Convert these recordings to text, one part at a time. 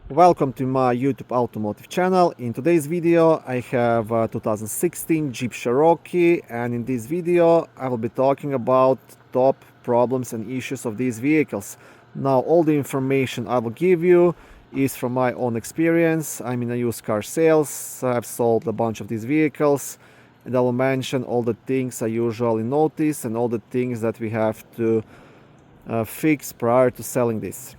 Welcome to my YouTube automotive channel. In today's video I have a 2016 Jeep Cherokee, and in this video I will be talking about top problems and issues of these vehicles. Now all the information I will give you is from my own experience. I'm in a used car sales. I've sold a bunch of these vehicles, and I will mention all the things I usually notice and all the things that we have to fix prior to selling this.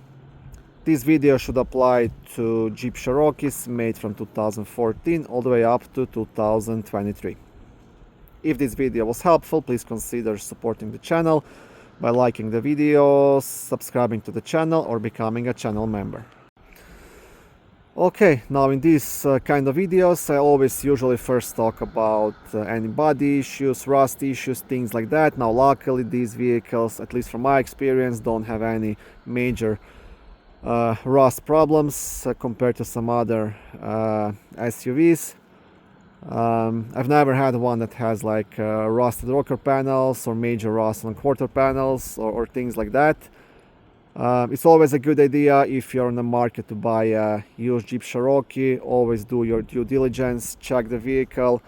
This video should apply to Jeep Cherokees made from 2014 all the way up to 2023. If this video was helpful, please consider supporting the channel by liking the video, subscribing to the channel, or becoming a channel member. Okay, now in these kind of videos I always usually first talk about any body issues, rust issues, things like that. Now luckily these vehicles, at least from my experience, don't have any major rust problems compared to some other SUVs. I've never had one that has like rusted rocker panels or major rust on quarter panels or things like that. It's always a good idea, if you're on the market to buy a used Jeep Cherokee, always do your due diligence, check the vehicle,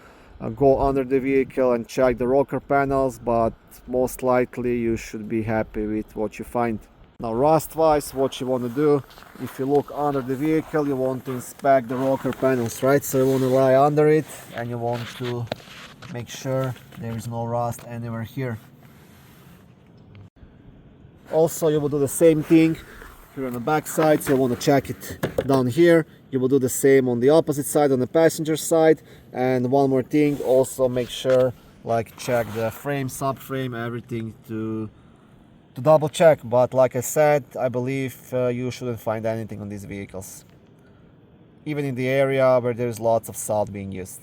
go under the vehicle and check the rocker panels, but most likely you should be happy with what you find. Now rust wise, what you want to do, if you look under the vehicle, you want to inspect the rocker panels, right? So you want to lie under it and you want to make sure there is no rust anywhere here. Also you will do the same thing here on the back side, so you want to check it down here. You will do the same on the opposite side, on the passenger side. And one more thing, also make sure, like, check the frame, subframe, everything to double check. But like I said, I believe you shouldn't find anything on these vehicles, even in the area where there's lots of salt being used.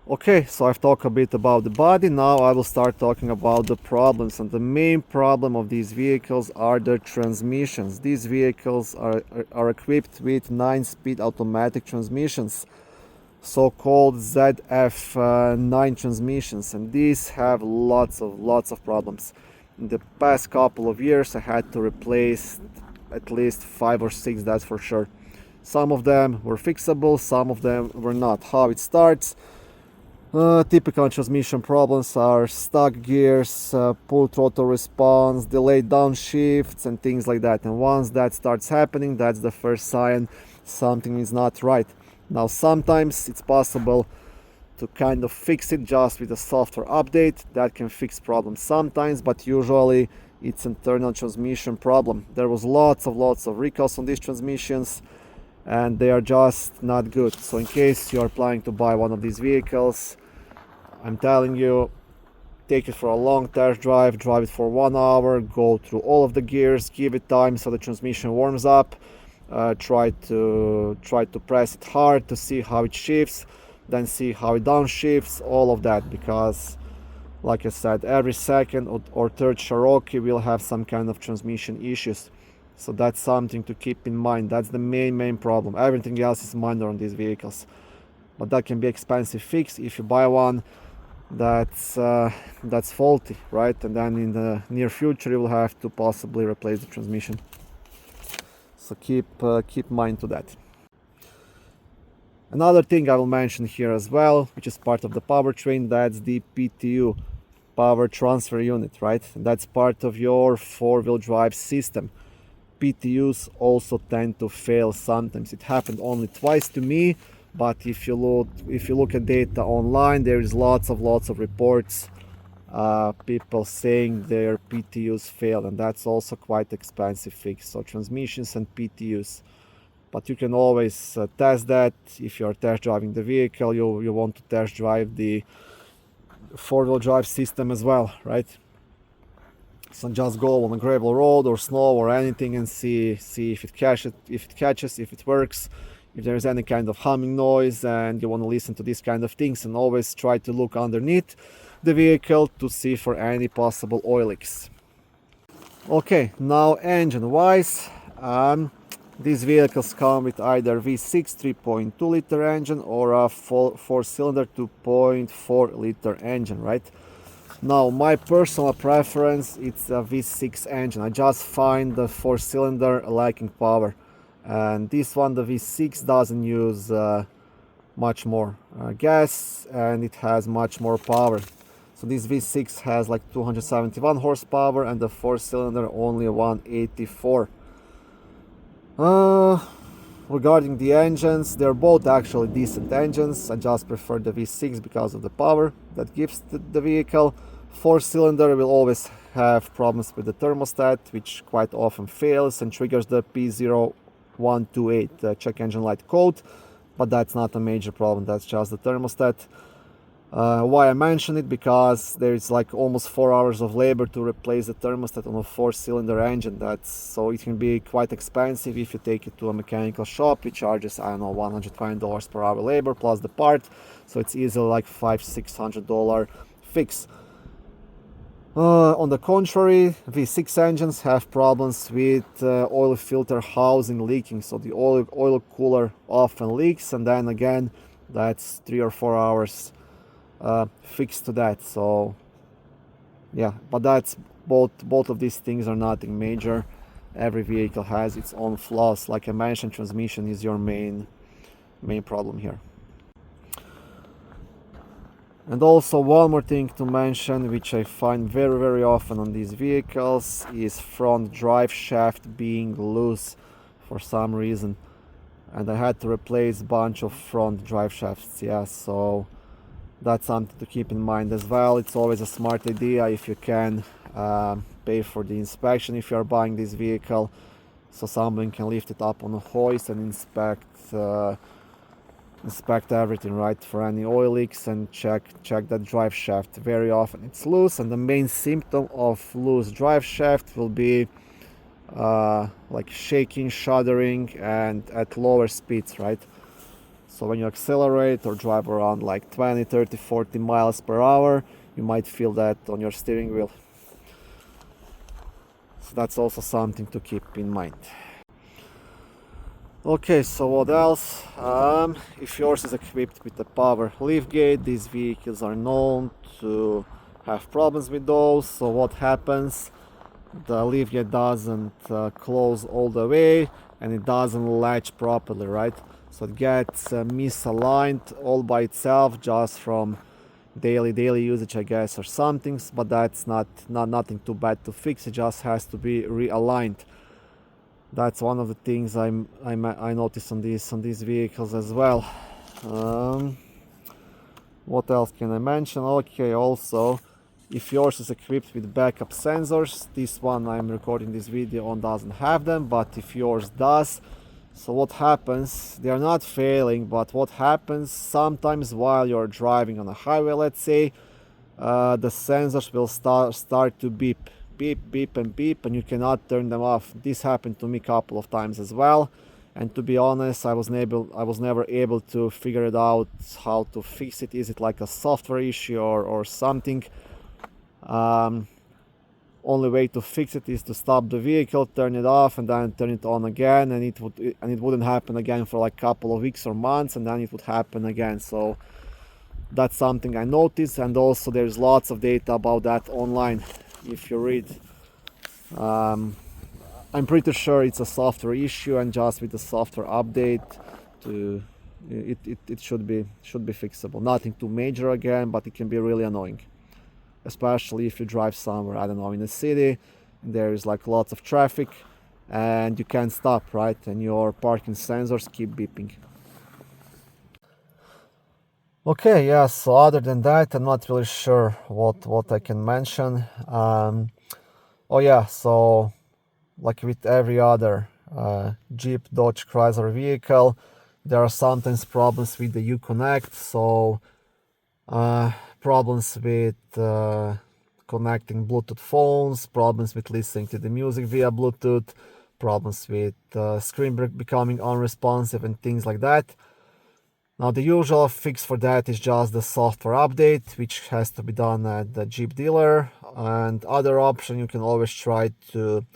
Okay, so I've talked a bit about the body. Now I will start talking about the problems, and the main problem of these vehicles are the transmissions. These vehicles are equipped with 9-speed automatic transmissions, so-called ZF9 transmissions, and these have lots of problems. In the past couple of years I had to replace at least 5 or 6, that's for sure. Some of them were fixable, some of them were not. How it starts: typical transmission problems are stuck gears, poor throttle response, delayed downshifts and things like that. And once that starts happening, that's the first sign something is not right. Now sometimes it's possible to kind of fix it just with a software update that can fix problems sometimes, but usually it's internal transmission problem. There was lots of recalls on these transmissions and they are just not good. So in case you are planning to buy one of these vehicles, I'm telling you, take it for a long test drive, drive it for 1 hour, go through all of the gears, give it time so the transmission warms up, try to press it hard to see how it shifts, then see how it downshifts, all of that, because like I said, every second or third Cherokee will have some kind of transmission issues. So that's something to keep in mind. That's the main problem. Everything else is minor on these vehicles, but that can be expensive fix if you buy one that's faulty, right? And then in the near future you will have to possibly replace the transmission. So keep mind to that. Another thing I will mention here as well, which is part of the powertrain, that's the PTU, power transfer unit, right? And that's part of your four-wheel drive system. PTUs also tend to fail sometimes. It happened only twice to me, but if you look at data online, there is lots of reports, people saying their PTUs failed, and that's also quite expensive fix. So transmissions and PTUs. But you can always test that. If you're test driving the vehicle, you want to test drive the four-wheel drive system as well, right? So just go on a gravel road or snow or anything and see if it catches, if it works, if there is any kind of humming noise, and you want to listen to these kind of things. And always try to look underneath the vehicle to see for any possible oil leaks. Okay, now engine wise, these vehicles come with either V6 3.2 liter engine or a 4-cylinder 2.4 liter engine, right? Now my personal preference, it's a V6 engine. I just find the 4-cylinder lacking power. and this one, the V6, doesn't use much more gas, and it has much more power. So this V6 has like 271 horsepower and the 4-cylinder only 184. Regarding the engines, they're both actually decent engines. I just prefer the V6 because of the power that gives the vehicle. 4-cylinder will always have problems with the thermostat, which quite often fails and triggers the P0128 check engine light code, but that's not a major problem, that's just the thermostat. Why I mention it? Because there is like almost 4 hours of labor to replace the thermostat on a 4-cylinder engine. So it can be quite expensive if you take it to a mechanical shop. It charges, I don't know, $120 per hour labor plus the part, so it's easily like $500-600 fix. On the contrary, V6 engines have problems with oil filter housing leaking, so the oil cooler often leaks, and then again that's 3 or 4 hours fix to that. So yeah, but that's both of these things are nothing major. Every vehicle has its own flaws. Like I mentioned, transmission is your main problem here. And also one more thing to mention, which I find very often on these vehicles, is front drive shaft being loose for some reason, and I had to replace a bunch of front drive shafts. Yeah, so that's something to keep in mind as well. It's always a smart idea if you can pay for the inspection if you are buying this vehicle, so someone can lift it up on a hoist and inspect everything, right, for any oil leaks, and check that drive shaft. Very often it's loose, and the main symptom of loose drive shaft will be like shaking, shuddering, and at lower speeds, right? So when you accelerate or drive around like 20, 30, 40 miles per hour, you might feel that on your steering wheel. So that's also something to keep in mind. Okay, so what else? If yours is equipped with a power liftgate, these vehicles are known to have problems with those. So what happens? The liftgate doesn't close all the way, and it doesn't latch properly, right? So it gets misaligned all by itself just from daily usage, I guess, or something. But that's nothing too bad to fix. It just has to be realigned. That's one of the things I noticed on these vehicles as well. What else can I mention? Okay, also, if yours is equipped with backup sensors, this one I'm recording this video on doesn't have them, but if yours does, so what happens? They are not failing, but what happens sometimes while you're driving on a highway, let's say, the sensors will start to beep, and you cannot turn them off. This happened to me a couple of times as well, and to be honest, I was never able to figure it out how to fix it. Is it like a software issue or something? Only way to fix it is to stop the vehicle, turn it off, and then turn it on again, and it wouldn't happen again for like a couple of weeks or months, and then it would happen again. So that's something I noticed, and also there's lots of data about that online if you read. I'm pretty sure it's a software issue, and just with the software update it should be fixable. Nothing too major again, but it can be really annoying, especially if you drive somewhere, I don't know, in a city, there is like lots of traffic and you can't stop, right, and your parking sensors keep beeping. Okay, yeah, so other than that, I'm not really sure what I can mention. Oh yeah, so like with every other Jeep, Dodge, Chrysler vehicle, there are sometimes problems with the Uconnect. So problems with connecting Bluetooth phones, problems with listening to the music via Bluetooth, problems with screen becoming unresponsive and things like that. Now the usual fix for that is just the software update, which has to be done at the Jeep dealer. And other option, you can always try to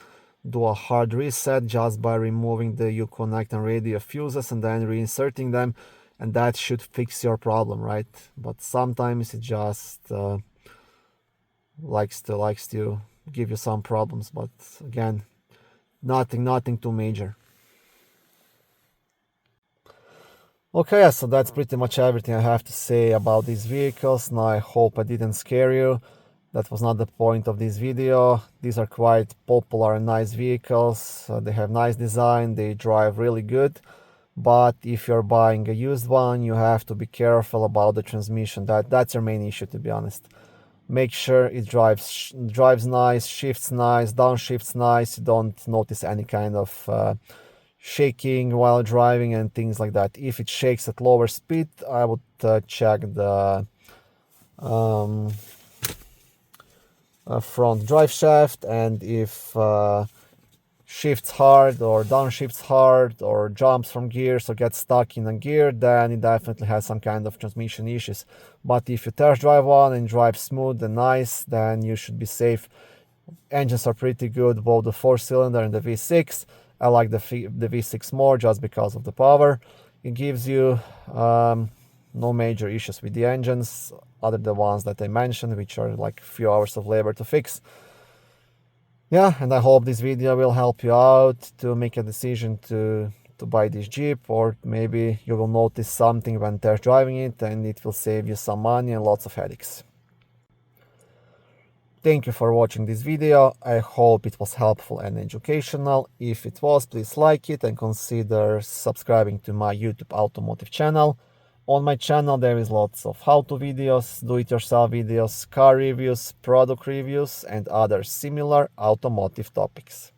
do a hard reset just by removing the Uconnect and radio fuses and then reinserting them, and that should fix your problem, right? But sometimes it just likes to give you some problems, but again, nothing too major. Okay, so that's pretty much everything I have to say about these vehicles. Now I hope I didn't scare you. That was not the point of this video. These are quite popular and nice vehicles. They have nice design, they drive really good. But if you're buying a used one, you have to be careful about the transmission. That's your main issue, to be honest. Make sure it drives nice, shifts nice, downshifts nice. You don't notice any kind of shaking while driving and things like that. If it shakes at lower speed, I would check the um, front drive shaft, and if shifts hard or downshifts hard or jumps from gears or gets stuck in a gear, then it definitely has some kind of transmission issues. But if you test drive one and drive smooth and nice, then you should be safe. Engines are pretty good, both the 4-cylinder and the V6. I like the V6 more just because of the power it gives you. No major issues with the engines other than the ones that I mentioned, which are like a few hours of labor to fix. Yeah, and I hope this video will help you out to make a decision to buy this Jeep, or maybe you will notice something when test driving it and it will save you some money and lots of headaches. Thank you for watching this video. I hope it was helpful and educational. If it was, please like it and consider subscribing to my YouTube automotive channel. On my channel there is lots of how-to videos, do-it-yourself videos, car reviews, product reviews and other similar automotive topics.